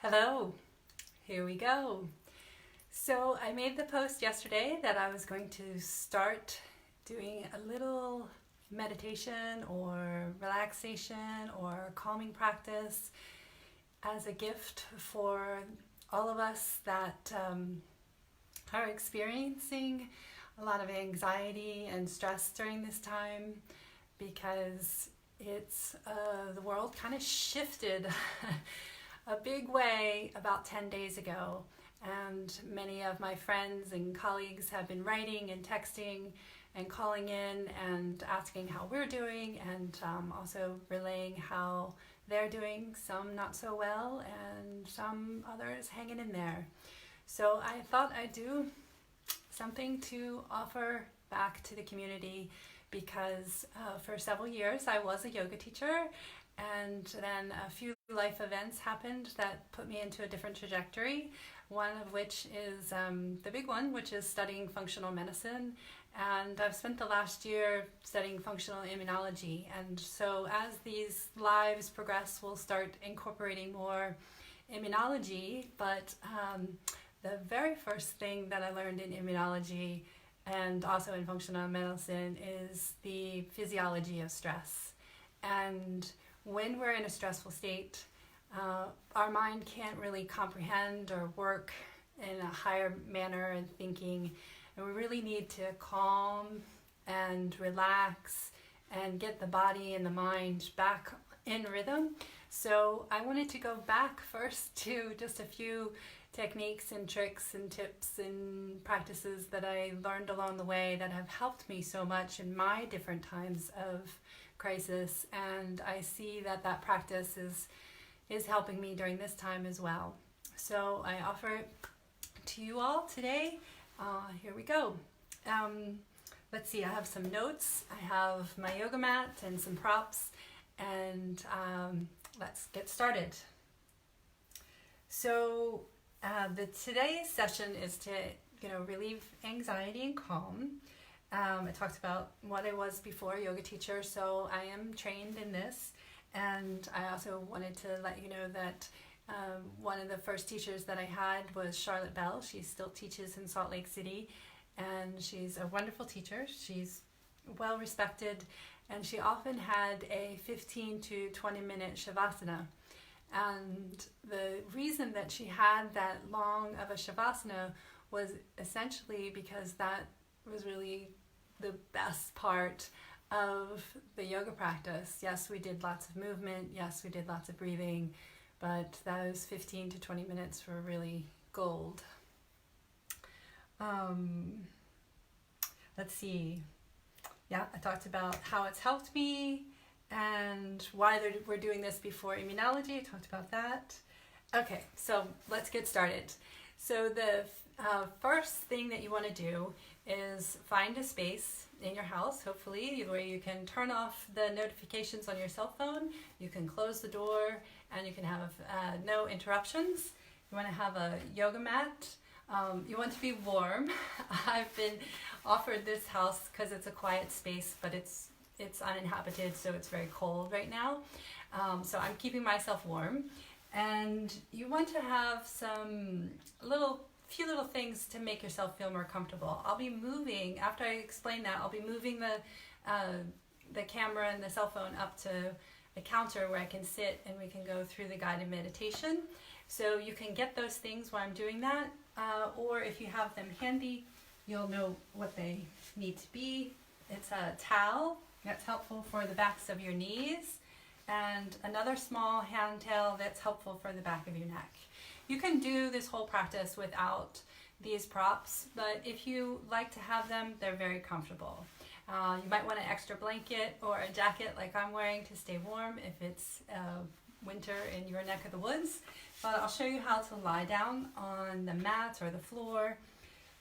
Hello, here we go. So I made the post yesterday that I was going to start doing a little meditation or relaxation or calming practice as a gift for all of us that are experiencing a lot of anxiety and stress during this time, because the world kind of shifted a big way about 10 days ago, and many of my friends and colleagues have been writing and texting and calling in and asking how we're doing, and also relaying how they're doing, some not so well and some others hanging in there. So I thought I'd do something to offer back to the community, because for several years I was a yoga teacher, and then a few life events happened that put me into a different trajectory, one of which is the big one, which is studying functional medicine. And I've spent the last year studying functional immunology, and so as these lives progress, we'll start incorporating more immunology. But the very first thing that I learned in immunology and also in functional medicine is the physiology of stress. And when we're in a stressful state, our mind can't really comprehend or work in a higher manner and thinking, and we really need to calm and relax and get the body and the mind back in rhythm. So I wanted to go back first to just a few techniques and tricks and tips and practices that I learned along the way that have helped me so much in my different times of crisis, and I see that practice is helping me during this time as well. So I offer it to you all today. Here we go. Let's see, I have some notes, I have my yoga mat and some props, and let's get started. So today's session is to relieve anxiety and calm. I talked about what I was before, a yoga teacher, so I am trained in this. And I also wanted to let you know that one of the first teachers that I had was Charlotte Bell. She still teaches in Salt Lake City, and she's a wonderful teacher. She's well respected, and she often had a 15 to 20 minute Shavasana. And the reason that she had that long of a Shavasana was essentially because that was really the best part of the yoga practice. Yes, we did lots of movement. Yes, we did lots of breathing, but those 15 to 20 minutes were really gold. Let's see. Yeah, I talked about how it's helped me and why we're doing this before immunology. I talked about that. Okay, so let's get started. So the first thing that you want to do is find a space in your house, hopefully, where you can turn off the notifications on your cell phone, you can close the door, and you can have no interruptions. You want to have a yoga mat. You want to be warm. I've been offered this house because it's a quiet space, but it's uninhabited, so it's very cold right now. So I'm keeping myself warm. And you want to have few little things to make yourself feel more comfortable. I'll be moving, after I explain that, I'll be moving the camera and the cell phone up to the counter where I can sit and we can go through the guided meditation. So you can get those things while I'm doing that, or if you have them handy, you'll know what they need to be. It's a towel that's helpful for the backs of your knees, and another small hand towel that's helpful for the back of your neck. You can do this whole practice without these props, but if you like to have them, they're very comfortable. You might want an extra blanket or a jacket like I'm wearing to stay warm if it's winter in your neck of the woods. But I'll show you how to lie down on the mat or the floor.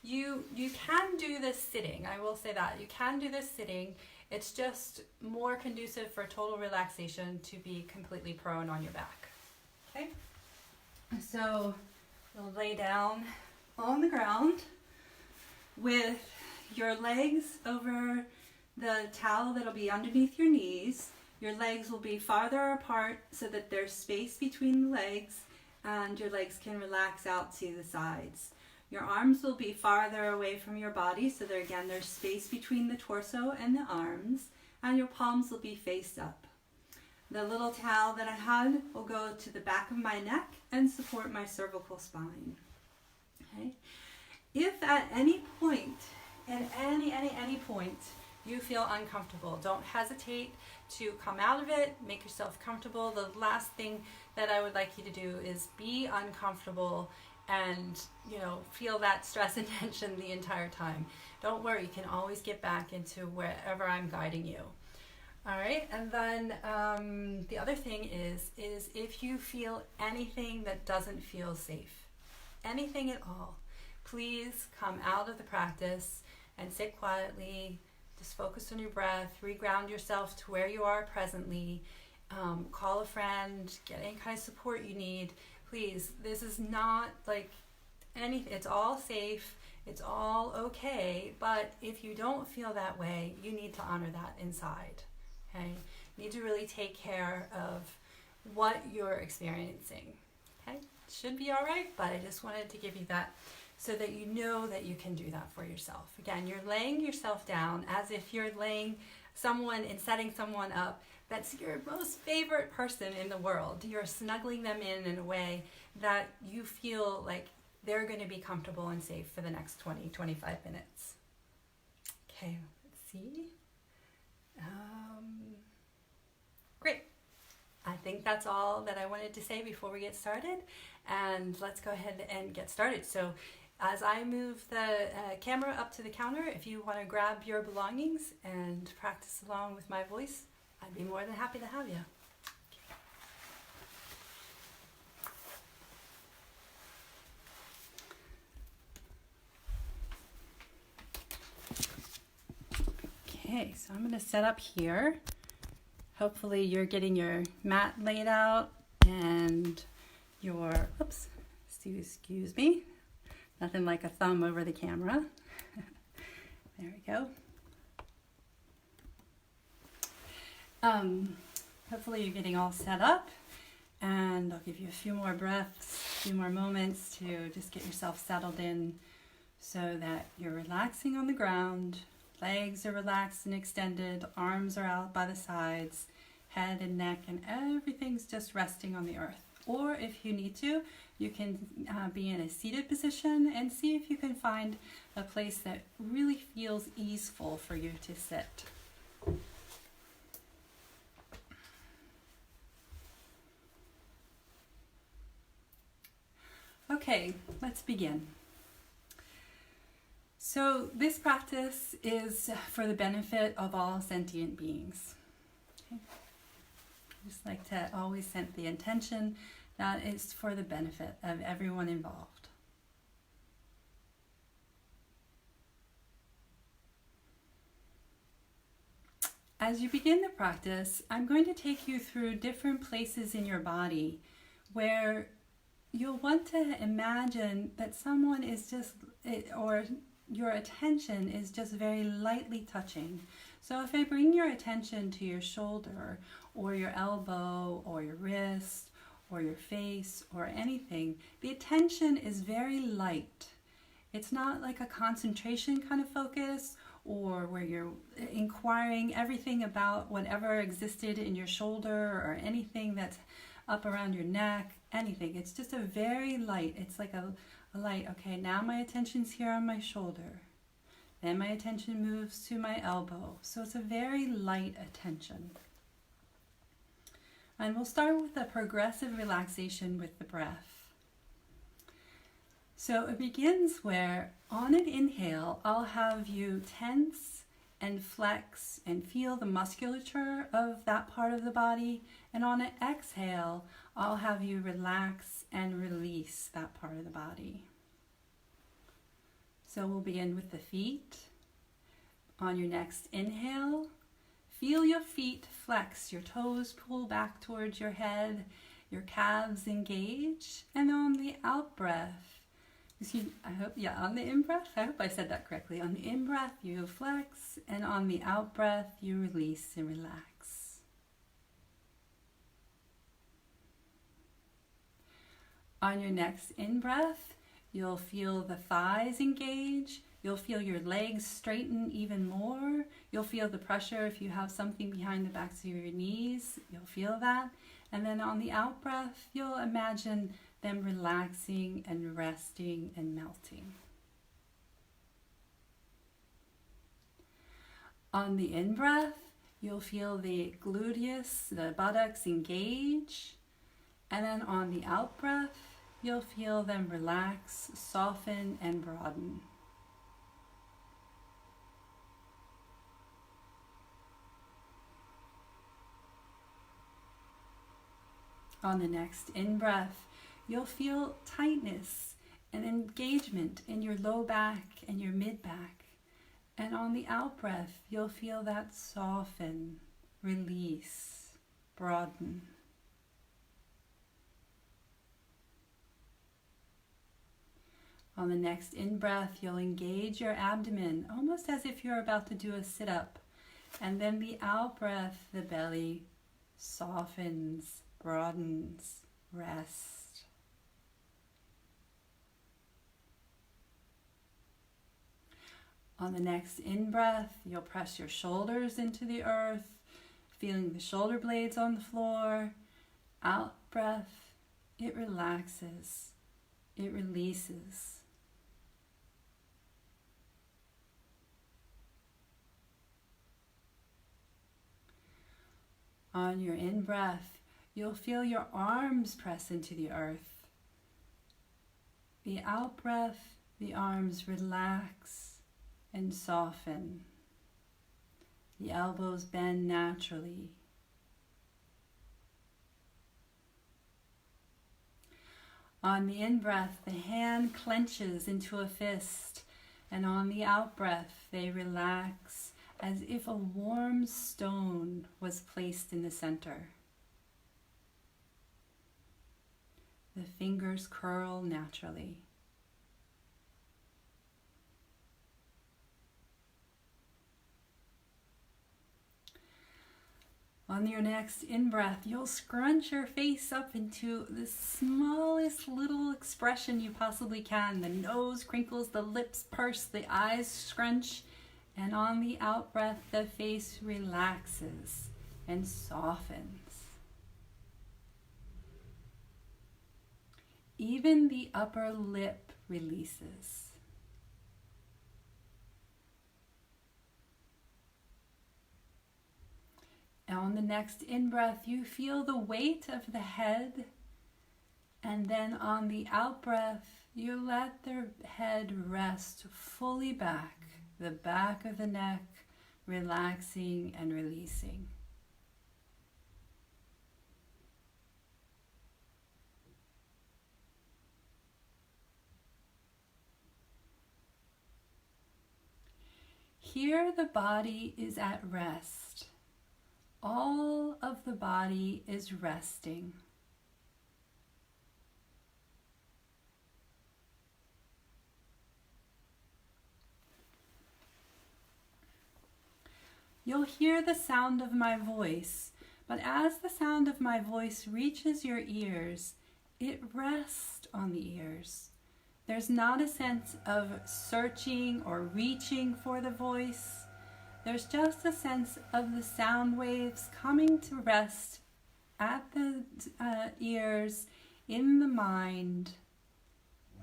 You can do this sitting, I will say that. You can do this sitting. It's just more conducive for total relaxation to be completely prone on your back. Okay? So you'll lay down on the ground with your legs over the towel that'll be underneath your knees. Your legs will be farther apart so that there's space between the legs, and your legs can relax out to the sides. Your arms will be farther away from your body, so there's space between the torso and the arms, and your palms will be faced up. The little towel that I had will go to the back of my neck and support my cervical spine. Okay? If at any point, any point, you feel uncomfortable, don't hesitate to come out of it, make yourself comfortable. The last thing that I would like you to do is be uncomfortable and, feel that stress and tension the entire time. Don't worry, you can always get back into wherever I'm guiding you. All right, and then the other thing is if you feel anything that doesn't feel safe, anything at all, please come out of the practice and sit quietly. Just focus on your breath, reground yourself to where you are presently, call a friend, get any kind of support you need. Please, this is not like anything, it's all safe, it's all okay, but if you don't feel that way, you need to honor that inside, okay? You need to really take care of what you're experiencing, okay? It should be all right, but I just wanted to give you that so that you know that you can do that for yourself. Again, you're laying yourself down as if you're laying someone and setting someone up that's your most favorite person in the world. You're snuggling them in a way that you feel like they're going to be comfortable and safe for the next 20-25 minutes. Okay, let's see. Great. I think that's all that I wanted to say before we get started, and let's go ahead and get started. So as I move the camera up to the counter, if you want to grab your belongings and practice along with my voice, I'd be more than happy to have you. Okay, so I'm going to set up here. Hopefully you're getting your mat laid out and your, excuse me, nothing like a thumb over the camera. There we go. Hopefully you're getting all set up, and I'll give you a few more breaths, a few more moments to just get yourself settled in so that you're relaxing on the ground. Legs are relaxed and extended, arms are out by the sides, head and neck, and everything's just resting on the earth. Or if you need to, you can be in a seated position and see if you can find a place that really feels easeful for you to sit. Okay, let's begin. So this practice is for the benefit of all sentient beings. Okay. I just like to always set the intention that it's for the benefit of everyone involved. As you begin the practice, I'm going to take you through different places in your body where you'll want to imagine that someone is just, or your attention is just very lightly touching. So if I bring your attention to your shoulder or your elbow or your wrist or your face or anything, the attention is very light. It's not like a concentration kind of focus or where you're inquiring everything about whatever existed in your shoulder or anything that's up around your neck, anything. It's just a very light, it's like a light. Okay, now my attention's here on my shoulder. Then my attention moves to my elbow. So it's a very light attention. And we'll start with a progressive relaxation with the breath. So it begins where on an inhale, I'll have you tense and flex and feel the musculature of that part of the body. And on an exhale, I'll have you relax and release that part of the body. So we'll begin with the feet. On your next inhale, feel your feet flex, your toes pull back towards your head, your calves engage, and on the out breath, on the in-breath, I hope I said that correctly. On the in-breath, you flex, and on the out-breath, you release and relax. On your next in-breath, you'll feel the thighs engage. You'll feel your legs straighten even more. You'll feel the pressure if you have something behind the backs of your knees. You'll feel that. And then on the out-breath, you'll imagine them relaxing and resting and melting. On the in-breath, you'll feel the gluteus, the buttocks engage. And then on the out-breath, you'll feel them relax, soften, and broaden. On the next in-breath, you'll feel tightness and engagement in your low back and your mid-back. And on the out-breath, you'll feel that soften, release, broaden. On the next in-breath, you'll engage your abdomen, almost as if you're about to do a sit-up. And then the out-breath, the belly softens, broadens, rest. On the next in-breath, you'll press your shoulders into the earth, feeling the shoulder blades on the floor. Out-breath, it relaxes, it releases. On your in-breath, you'll feel your arms press into the earth. The out-breath, the arms relax and soften. The elbows bend naturally. On the in-breath, the hand clenches into a fist, and on the out-breath, they relax as if a warm stone was placed in the center. The fingers curl naturally. On your next in-breath, you'll scrunch your face up into the smallest little expression you possibly can. The nose crinkles, the lips purse, the eyes scrunch. And on the out-breath, the face relaxes and softens. Even the upper lip releases. And on the next in-breath, you feel the weight of the head. And then on the out-breath, you let the head rest fully back. The back of the neck, relaxing and releasing. Here the body is at rest. All of the body is resting. You'll hear the sound of my voice, but as the sound of my voice reaches your ears, it rests on the ears. There's not a sense of searching or reaching for the voice. There's just a sense of the sound waves coming to rest at the ears, in the mind.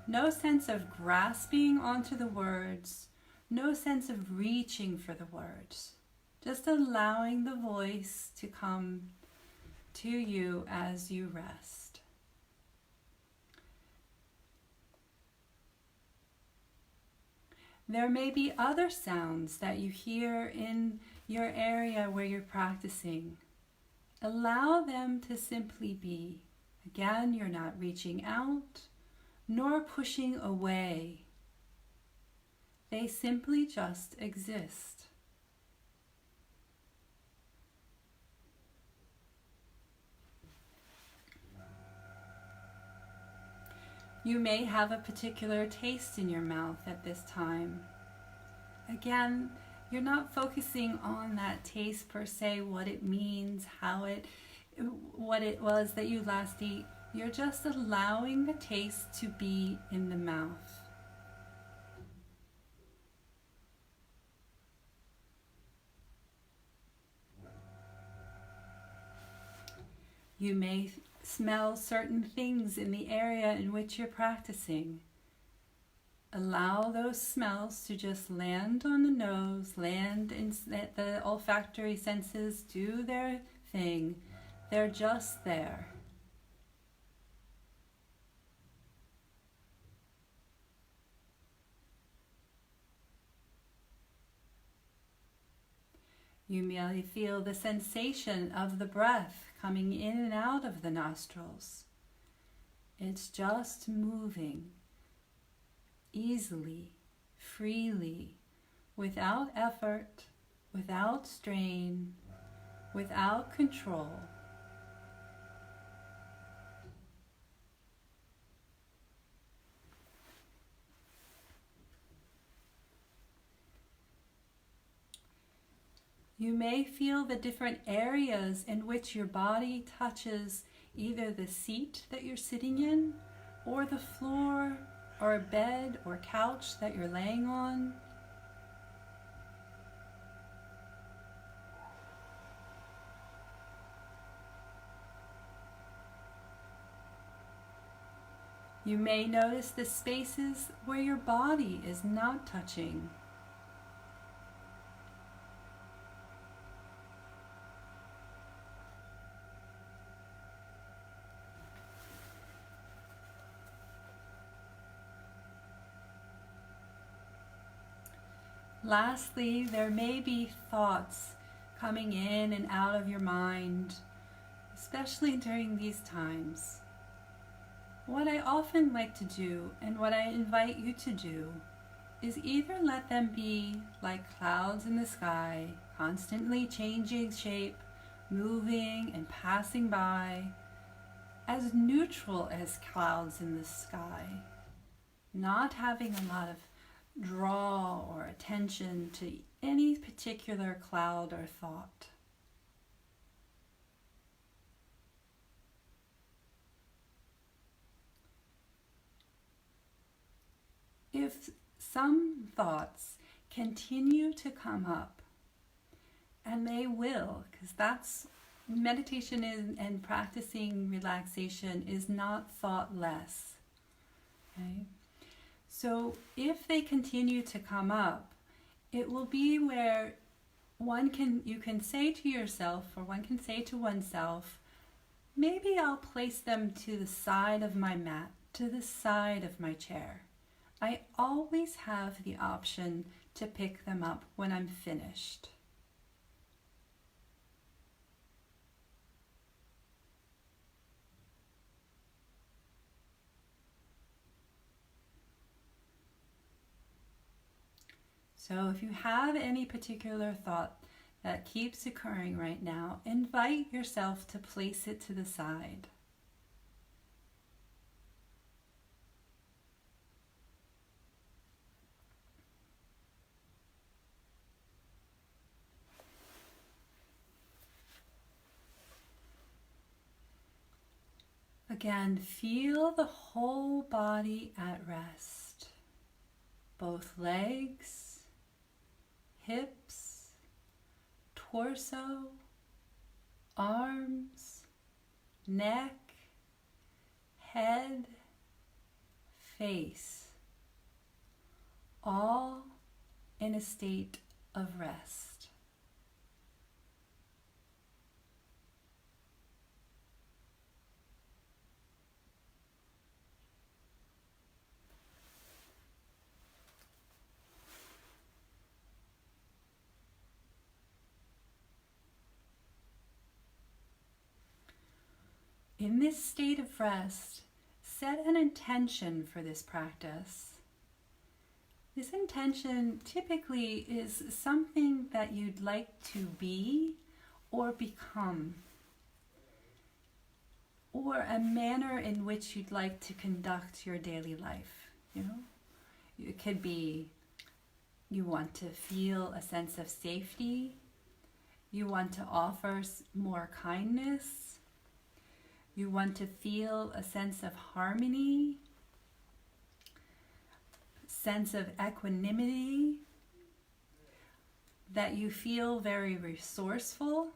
No sense of grasping onto the words, no sense of reaching for the words. Just allowing the voice to come to you as you rest. There may be other sounds that you hear in your area where you're practicing. Allow them to simply be. Again, you're not reaching out nor pushing away. They simply just exist. You may have a particular taste in your mouth at this time. Again, you're not focusing on that taste per se, what it means, what it was that you last You're just allowing the taste to be in the mouth. You may smell certain things in the area in which you're practicing. Allow those smells to just land on the nose, land in the olfactory senses, do their thing. They're just there. You may feel the sensation of the breath coming in and out of the nostrils. It's just moving easily, freely, without effort, without strain, without control. You may feel the different areas in which your body touches either the seat that you're sitting in, or the floor, or a bed or couch that you're laying on. You may notice the spaces where your body is not touching. Lastly, there may be thoughts coming in and out of your mind, especially during these times. What I often like to do, and what I invite you to do, is either let them be like clouds in the sky, constantly changing shape, moving and passing by, as neutral as clouds in the sky, not having a lot of draw or attention to any particular cloud or thought. If some thoughts continue to come up, and they will, because that's meditation and practicing relaxation is not thoughtless. Okay? So if they continue to come up, it will be where you can say to yourself, or one can say to oneself, maybe I'll place them to the side of my mat, to the side of my chair. I always have the option to pick them up when I'm finished. So if you have any particular thought that keeps occurring right now, invite yourself to place it to the side. Again, feel the whole body at rest. Both legs, hips, torso, arms, neck, head, face, all in a state of rest. In this state of rest, set an intention for this practice. This intention typically is something that you'd like to be or become, or a manner in which you'd like to conduct your daily life. It could be you want to feel a sense of safety, you want to offer more kindness, You want to feel a sense of harmony, sense of equanimity, that you feel very resourceful.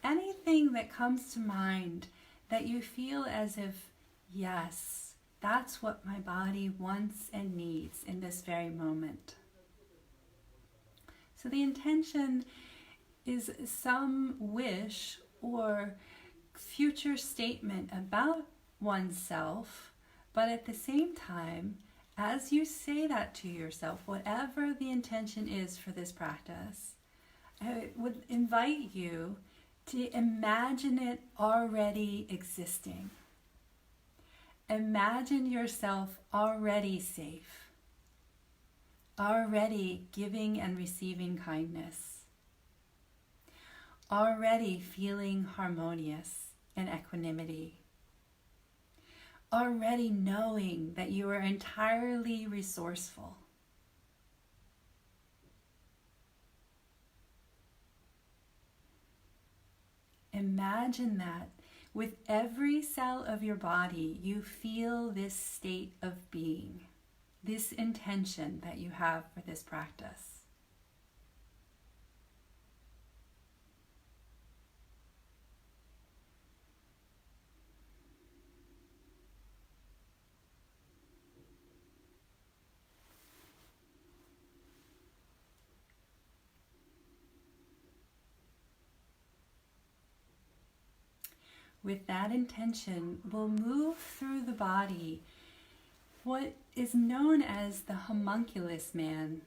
Anything that comes to mind that you feel as if, yes, that's what my body wants and needs in this very moment. So the intention is some wish or future statement about oneself, but at the same time, as you say that to yourself, whatever the intention is for this practice, I would invite you to imagine it already existing. Imagine yourself already safe, already giving and receiving kindness, already feeling harmonious and equanimity, already knowing that you are entirely resourceful. Imagine that with every cell of your body, you feel this state of being, this intention that you have for this practice. With that intention, we'll move through the body, what is known as the homunculus man.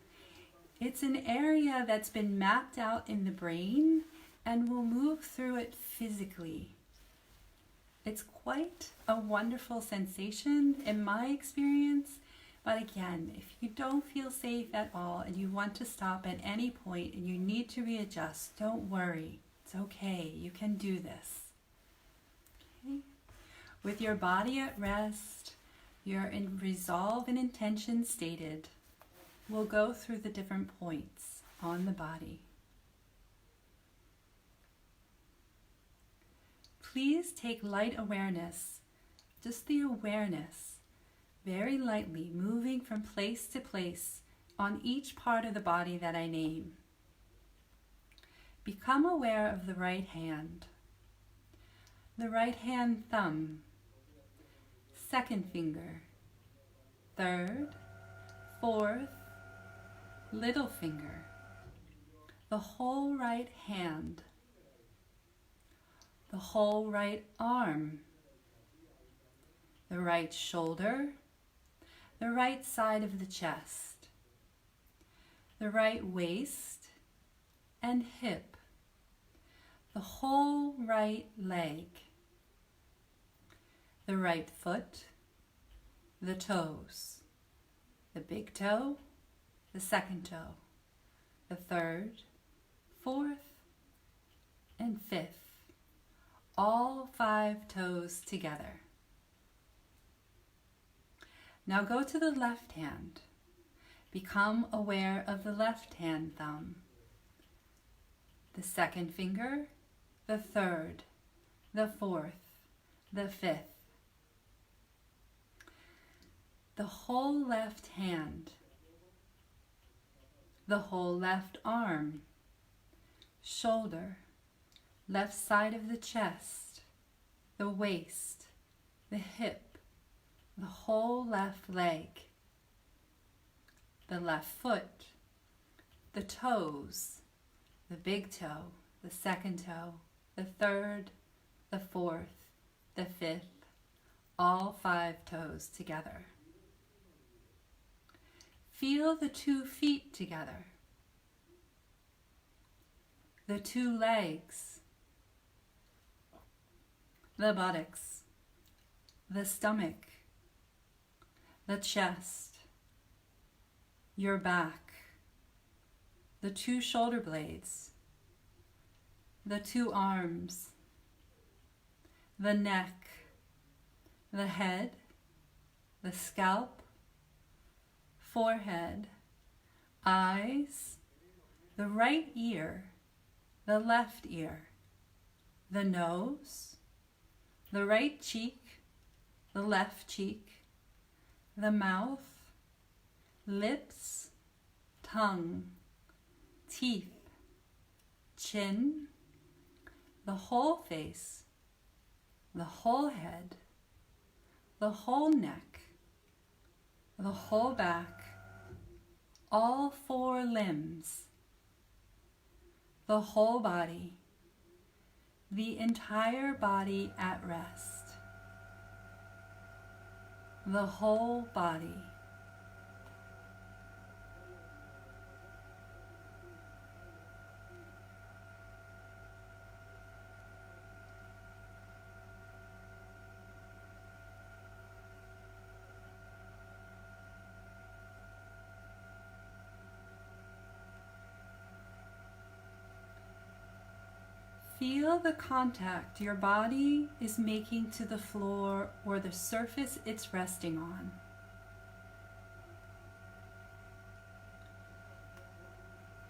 It's an area that's been mapped out in the brain, and we'll move through it physically. It's quite a wonderful sensation in my experience, but again, if you don't feel safe at all and you want to stop at any point and you need to readjust, don't worry. It's okay. You can do this. Okay. With your body at rest, your resolve and intention stated, we'll go through the different points on the body. Please take light awareness, just the awareness, very lightly moving from place to place on each part of the body that I name. Become aware of the right hand, the right hand thumb, second finger, third, fourth, little finger, the whole right hand, the whole right arm, the right shoulder, the right side of the chest, the right waist and hip, the whole right leg, the right foot, the toes, the big toe, the second toe, the third, fourth, and fifth, all 5 toes together. Now go to the left hand. Become aware of the left hand thumb, the second finger, the third, the fourth, the fifth, the whole left hand, the whole left arm, shoulder, left side of the chest, the waist, the hip, the whole left leg, the left foot, the toes, the big toe, the second toe, the third, the fourth, the fifth, all 5 toes together. Feel the 2 feet together, the 2 legs, the buttocks, the stomach, the chest, your back, the 2 shoulder blades, the 2 arms, the neck, the head, the scalp, forehead, eyes, the right ear, the left ear, the nose, the right cheek, the left cheek, the mouth, lips, tongue, teeth, chin, the whole face, the whole head, the whole neck, the whole back, all 4 limbs, the whole body, the entire body at rest, the whole body. Feel the contact your body is making to the floor or the surface it's resting on.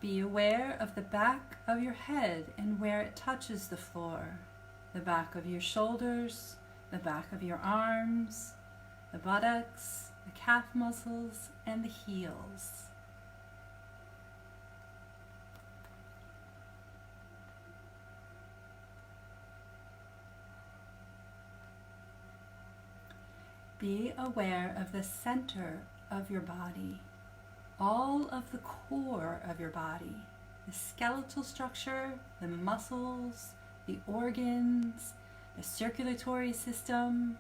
Be aware of the back of your head and where it touches the floor, the back of your shoulders, the back of your arms, the buttocks, the calf muscles, and the heels. Be aware of the center of your body, all of the core of your body, the skeletal structure, the muscles, the organs, the circulatory system.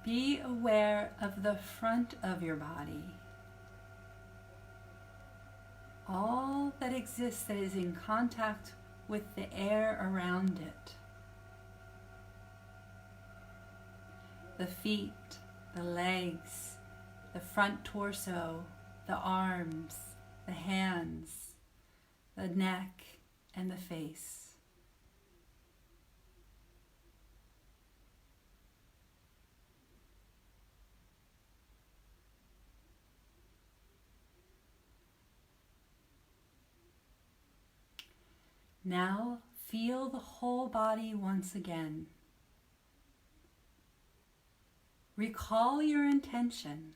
Be aware of the front of your body, all that exists that is in contact with the air around it. The feet, the legs, the front torso, the arms, the hands, the neck, and the face. Now feel the whole body once again. Recall your intention.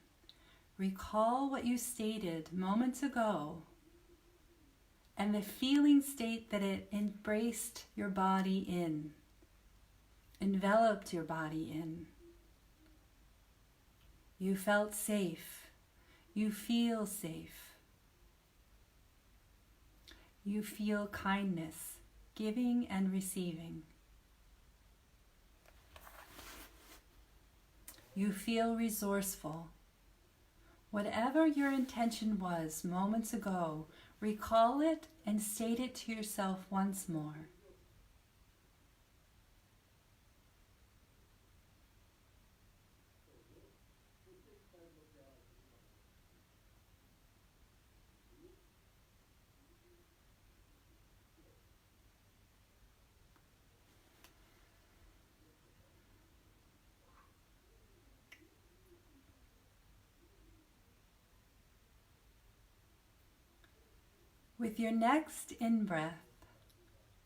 Recall what you stated moments ago and the feeling state that it embraced your body in, enveloped your body in. You felt safe. You feel safe. You feel kindness, giving and receiving. You feel resourceful. Whatever your intention was moments ago, recall it and state it to yourself once more. With your next in-breath,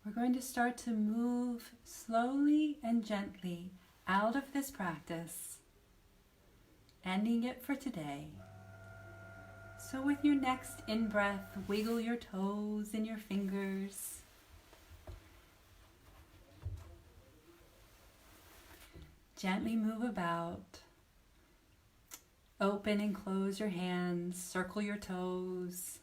we're going to start to move slowly and gently out of this practice, ending it for today. So with your next in-breath, wiggle your toes and your fingers. Gently move about. Open and close your hands, circle your toes.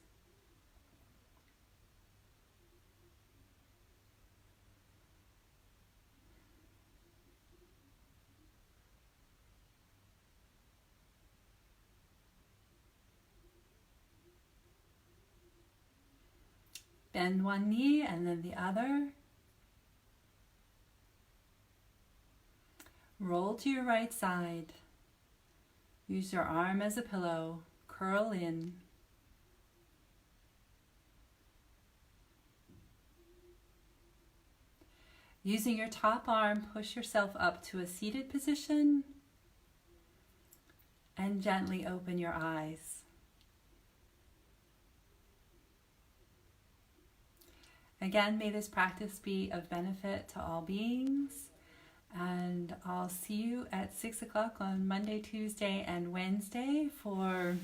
Bend one knee and then the other. Roll to your right side. Use your arm as a pillow. Curl in. Using your top arm, push yourself up to a seated position and gently open your eyes. Again, may this practice be of benefit to all beings, and I'll see you at 6 o'clock on Monday, Tuesday, and Wednesday for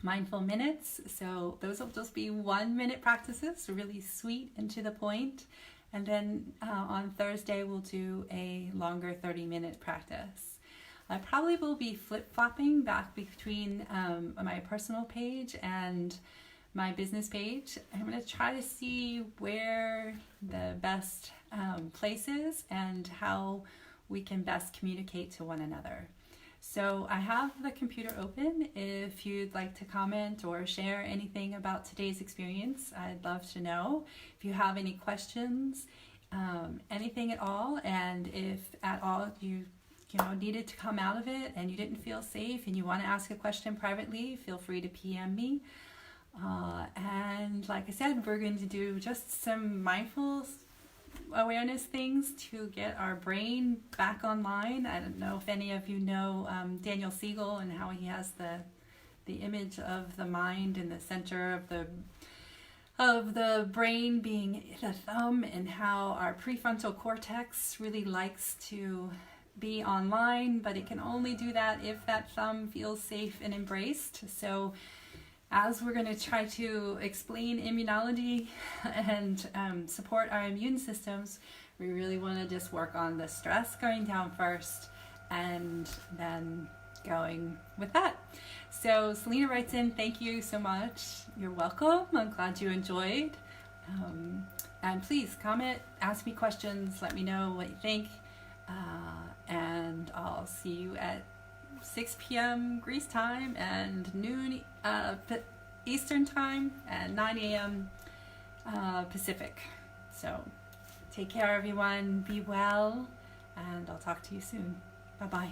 mindful minutes. So those will just be 1 minute practices, really sweet and to the point. And then on Thursday, we'll do a longer 30-minute practice. I probably will be flip-flopping back between my personal page and my business page. I'm going to try to see where the best place is and how we can best communicate to one another. So I have the computer open. If you'd like to comment or share anything about today's experience, I'd love to know. If you have any questions, anything at all, and if at all you needed to come out of it and you didn't feel safe and you want to ask a question privately, feel free to PM me. And like I said, we're going to do just some mindful awareness things to get our brain back online. I don't know if any of you know Daniel Siegel and how he has the image of the mind in the center of the brain being the thumb, and how our prefrontal cortex really likes to be online, but it can only do that if that thumb feels safe and embraced. So as we're going to try to explain immunology and support our immune systems, we really want to just work on the stress going down first and then going with that. So Selena writes in, thank you so much. You're welcome. I'm glad you enjoyed. And please comment, ask me questions, let me know what you think. And I'll see you at 6 p.m. Greece time and noon Eastern time and 9 a.m. Pacific. So take care, everyone. Be well, and I'll talk to you soon. Bye-bye.